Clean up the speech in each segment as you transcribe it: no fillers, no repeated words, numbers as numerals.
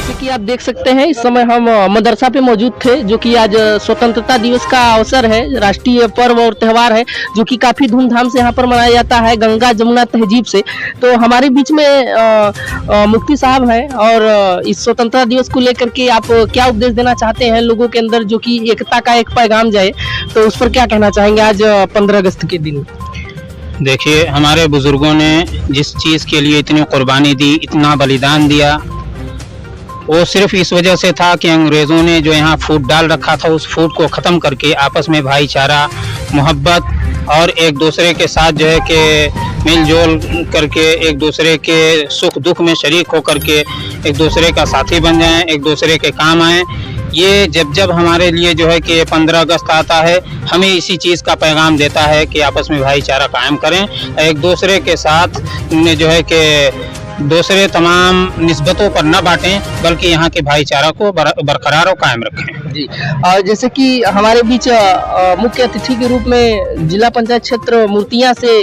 जैसे कि आप देख सकते हैं इस समय हम मदरसा पे मौजूद थे, जो कि आज स्वतंत्रता दिवस का अवसर है, राष्ट्रीय पर्व और त्यौहार है जो कि काफ़ी धूमधाम से यहाँ पर मनाया जाता है गंगा जमुना तहजीब से। तो हमारे बीच में मुफ्ती साहब हैं और इस स्वतंत्रता दिवस को लेकर के आप क्या उपदेश देना चाहते हैं लोगों के अंदर, जो कि एकता का एक पैगाम जाए, तो उस पर क्या कहना चाहेंगे आज 15 अगस्त के दिन? देखिए, हमारे बुजुर्गों ने जिस चीज़ के लिए इतनी कुर्बानी दी, इतना बलिदान दिया, वो सिर्फ इस वजह से था कि अंग्रेज़ों ने जो यहाँ फूट डाल रखा था उस फूट को ख़त्म करके आपस में भाईचारा, मोहब्बत और एक दूसरे के साथ जो है कि मिलजुल करके एक दूसरे के सुख दुख में शरीक होकर के एक दूसरे का साथी बन जाएं, एक दूसरे के काम आएँ। ये जब हमारे लिए जो है कि 15 अगस्त आता है, हमें इसी चीज़ का पैगाम देता है कि आपस में भाईचारा कायम करें, एक दूसरे के साथ जो है कि दूसरे तमाम निस्बतों पर न बांटें, बल्कि यहाँ के भाईचारा को बरकरार और कायम रखें। जी, और जैसे कि हमारे बीच मुख्य अतिथि के रूप में जिला पंचायत क्षेत्र मूर्तियां से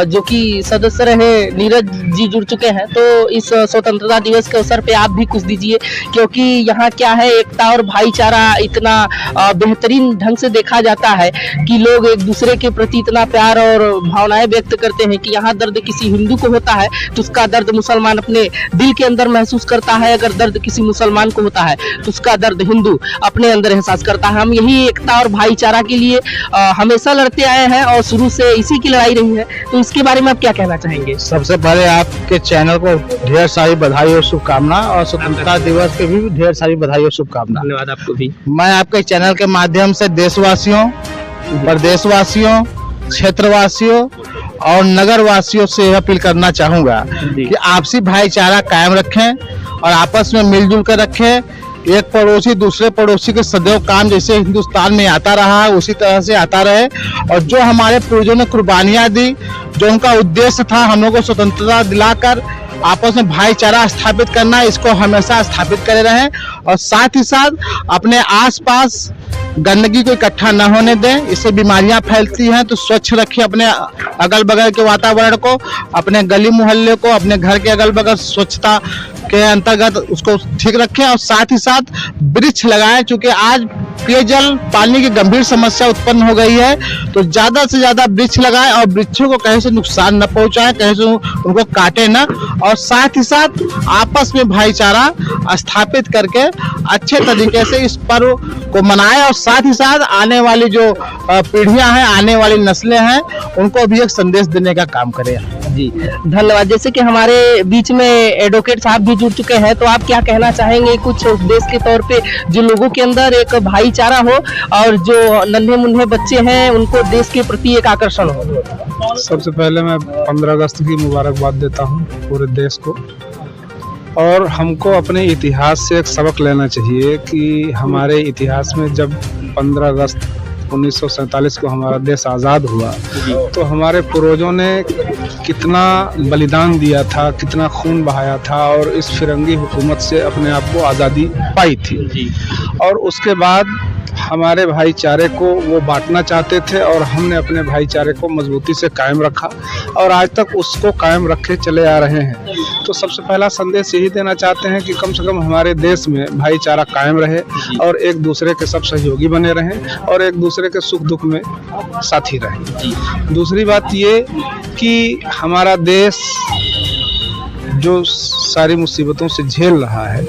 जो कि सदस्य रहे नीरज जी जुड़ चुके हैं, तो इस स्वतंत्रता दिवस के अवसर पे आप भी कुछ दीजिए, क्योंकि यहाँ क्या है, एकता और भाईचारा इतना बेहतरीन ढंग से देखा जाता है कि लोग एक दूसरे के प्रति इतना प्यार और भावनाएं व्यक्त करते हैं कि यहाँ दर्द किसी हिंदू को होता है तो उसका दर्द मुसलमान अपने दिल के अंदर महसूस करता है, अगर दर्द किसी मुसलमान को होता है तो उसका दर्द हिंदू अपने अंदर एहसास करता है। हम यही एकता और भाईचारा के लिए हमेशा लड़ते आए हैं और शुरू से इसी की लड़ाई रही है, तो इसके बारे में आप क्या कहना चाहेंगे? सबसे पहले आपके चैनल को ढेर सारी बधाई और शुभकामना, और स्वतंत्रता दिवस के भी ढेर सारी बधाई और शुभकामना। धन्यवाद आपको भी। मैं आपके चैनल के माध्यम से देशवासियों, प्रदेशवासियों, क्षेत्रवासियों और नगर वासियों से अपील करना चाहूँगा कि आपसी भाईचारा कायम रखें और आपस में मिलजुल कर रखें। एक पड़ोसी दूसरे पड़ोसी के सदैव काम जैसे हिंदुस्तान में आता रहा है उसी तरह से आता रहे, और जो हमारे पूर्वजों ने कुर्बानियाँ दी, जो उनका उद्देश्य था हम लोगों को स्वतंत्रता दिलाकर आपस में भाईचारा स्थापित करना, इसको हमेशा स्थापित करे रहें। और साथ ही साथ अपने आसपास गंदगी को इकट्ठा न होने दें, इससे बीमारियां फैलती हैं, तो स्वच्छ रखिए अपने अगल बगल के वातावरण को, अपने गली मोहल्ले को, अपने घर के अगल बगल स्वच्छता के अंतर्गत उसको ठीक रखें। और साथ ही साथ वृक्ष लगाएं, क्योंकि आज पेयजल पानी की गंभीर समस्या उत्पन्न हो गई है, तो ज़्यादा से ज़्यादा वृक्ष लगाएं और वृक्षों को कहीं से नुकसान न पहुंचाएं, कहीं से उनको काटे न, और साथ ही साथ आपस में भाईचारा स्थापित करके अच्छे तरीके से इस पर्व को मनाएं, और साथ ही साथ आने वाली जो पीढ़ियां हैं, आने वाली नस्लें हैं, उनको भी एक संदेश देने का काम करें। जी, धन्यवाद। जैसे कि हमारे बीच में एडवोकेट साहब भी जुड़ चुके हैं, तो आप क्या कहना चाहेंगे कुछ उपदेश के तौर पे, जो लोगों के अंदर एक भाईचारा हो और जो नन्हे मुन्ने बच्चे हैं उनको देश के प्रति एक आकर्षण हो? सबसे पहले मैं 15 अगस्त की मुबारकबाद देता हूँ पूरे देश को, और हमको अपने इतिहास से एक सबक लेना चाहिए कि हमारे इतिहास में जब 15 अगस्त 1947 को हमारा देश आज़ाद हुआ तो हमारे पूर्वजों ने कितना बलिदान दिया था, कितना खून बहाया था, और इस फिरंगी हुकूमत से अपने आप को आज़ादी पाई थी। और उसके बाद हमारे भाईचारे को वो बांटना चाहते थे, और हमने अपने भाईचारे को मजबूती से कायम रखा और आज तक उसको कायम रखे चले आ रहे हैं। तो सबसे पहला संदेश यही देना चाहते हैं कि कम से कम हमारे देश में भाईचारा कायम रहे और एक दूसरे के सब सहयोगी बने रहें और एक दूसरे के सुख दुख में साथी रहें। दूसरी बात ये कि हमारा देश जो सारी मुसीबतों से झेल रहा है,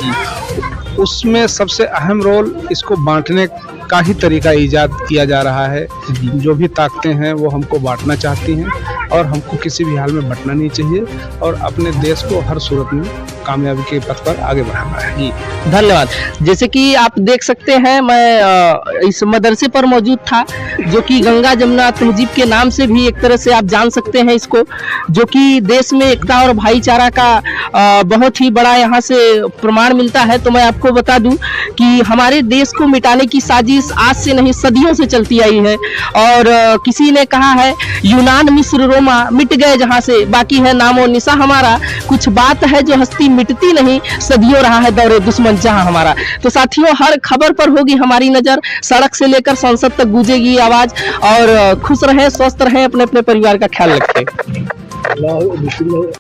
उसमें सबसे अहम रोल इसको बांटने का ही तरीका ईजाद किया जा रहा है। जो भी ताकतें हैं वो हमको बांटना चाहती हैं, और हमको किसी भी हाल में बंटना नहीं चाहिए, और अपने देश को हर सूरत में कामयाबी के पथ पर आगे बढ़ाना है। जी, धन्यवाद। जैसे कि आप देख सकते हैं, मैं इस मदरसे पर मौजूद था, जो कि गंगा जमुना तहजीब के नाम से भी एक तरह से आप जान सकते हैं इसको, जो कि देश में एकता और भाईचारा का बहुत ही बड़ा यहाँ से प्रमाण मिलता है। तो मैं आपको बता दूं कि हमारे देश को मिटाने की साजिश आज से नहीं सदियों से चलती आई है, और किसी ने कहा है यूनान मिस्र रोमा मिट गए जहाँ से, बाकी है नामो निशा हमारा, कुछ बात है जो हस्ती मिटती नहीं, सदियों रहा है दौरे दुश्मन जहाँ हमारा। तो साथियों, हर खबर पर होगी हमारी नजर, सड़क से लेकर संसद तक गूंजेगी आवाज, और खुश रहें, स्वस्थ रहें, अपने अपने परिवार का ख्याल रखें।